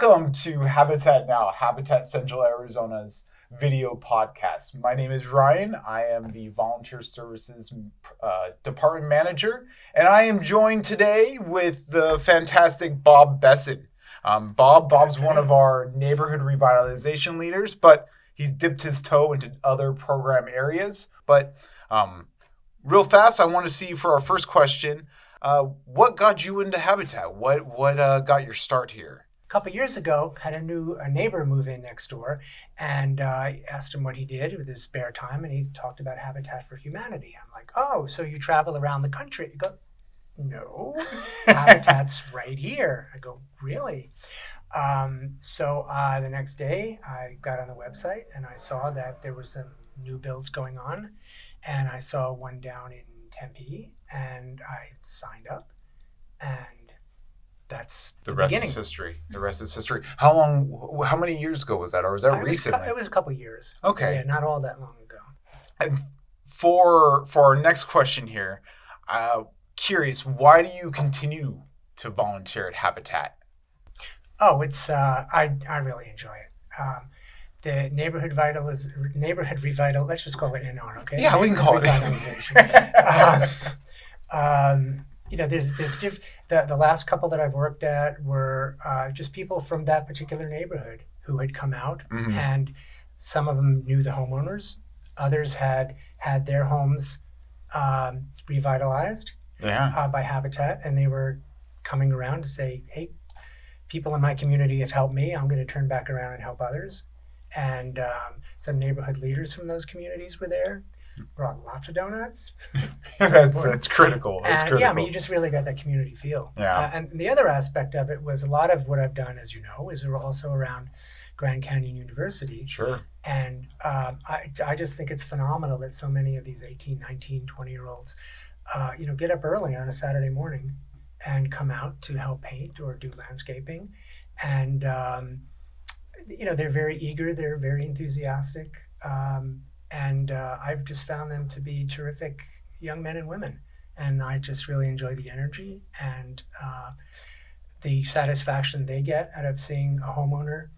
Welcome to Habitat Now, Habitat Central Arizona's video podcast. My name is Ryan. I am the Volunteer Services Department Manager, and I am joined today with the fantastic Bob Besson. Bob's one of our Neighborhood Revitalization Leaders, but he's dipped his toe into other program areas. But real fast, I want to see for our first question, what got you into Habitat? What got your start here? A couple of years ago, had a neighbor move in next door, and I asked him what he did with his spare time, and he talked about Habitat for Humanity. I'm like, oh, so you travel around the country? He goes, no, Habitat's right here. I go, really? So the next day, I got on the website, and I saw that there were some new builds going on, and I saw one down in Tempe, and I signed up, and that's the rest beginning. Is history. The rest is history. How many years ago was that, or was that recently? It was a couple of years. Okay. Yeah, not all that long ago. And for our next question here, curious, why do you continue to volunteer at Habitat? Oh, it's I really enjoy it. The neighborhood revital. Let's just call it NR, okay? Yeah, we can call it revitalization. There's the last couple that I've worked at were just people from that particular neighborhood who had come out, and some of them knew the homeowners. Others had their homes revitalized by Habitat, and they were coming around to say, hey, people in my community have helped me. I'm going to turn back around and help others. And some neighborhood leaders from those communities were there. Brought lots of donuts. That's critical. It's critical. Yeah, I mean, you just really got that community feel. Yeah. And the other aspect of it was a lot of what I've done, as you know, is also around Grand Canyon University. Sure. And I just think it's phenomenal that so many of these 18, 19, 20-year-olds, get up early on a Saturday morning and come out to help paint or do landscaping. And, they're very eager. They're very enthusiastic. And I've just found them to be terrific young men and women. And I just really enjoy the energy and the satisfaction they get out of seeing a homeowner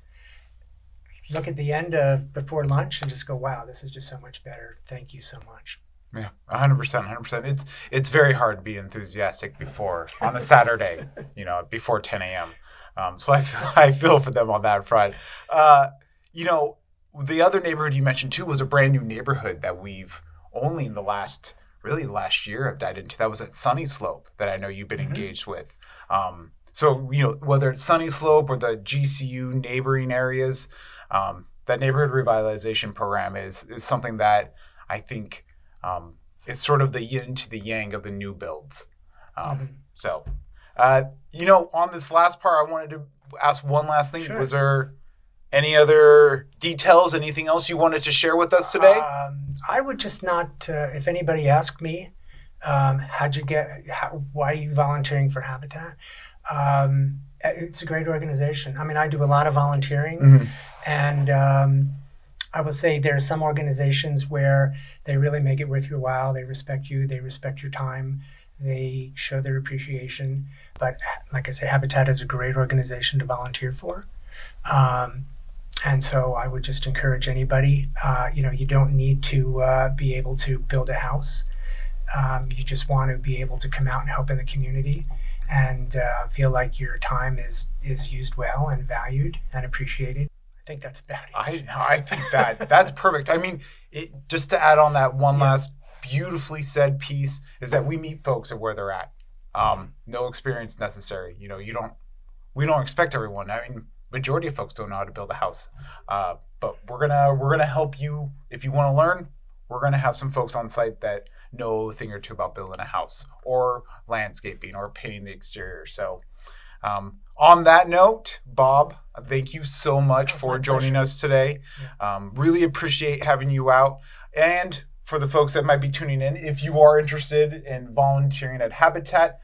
look at the end of before lunch and just go, wow, this is just so much better. Thank you so much. Yeah, 100%. It's very hard to be enthusiastic on a Saturday, before 10 a.m. So I feel for them on that front. The other neighborhood you mentioned too was a brand new neighborhood that we've only in the last year have dived into. That was at Sunny Slope that I know you've been engaged with. So whether it's Sunny Slope or the GCU neighboring areas, that neighborhood revitalization program is something that I think it's sort of the yin to the yang of the new builds. So, on this last part, I wanted to ask one last thing. Sure. Was there any other details, anything else you wanted to share with us today? I would just not, if anybody asked me, why are you volunteering for Habitat? It's a great organization. I mean, I do a lot of volunteering, and I will say there are some organizations where they really make it worth your while. They respect you. They respect your time. They show their appreciation. But like I say, Habitat is a great organization to volunteer for. And so I would just encourage anybody, you don't need to be able to build a house. You just want to be able to come out and help in the community and feel like your time is used well and valued and appreciated. I think that's about it. I think that's perfect. I mean, just to add on that one last beautifully said piece is that we meet folks at where they're at. No experience necessary. We don't expect everyone. I mean, majority of folks don't know how to build a house. But we're gonna help you if you want to learn. We're gonna have some folks on site that know a thing or two about building a house or landscaping or painting the exterior. So on that note, Bob, thank you so much for joining us today. Really appreciate having you out. And for the folks that might be tuning in, if you are interested in volunteering at Habitat,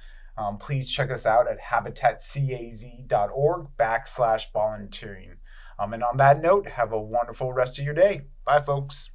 please check us out at habitatcaz.org/volunteering. And on that note, have a wonderful rest of your day. Bye, folks.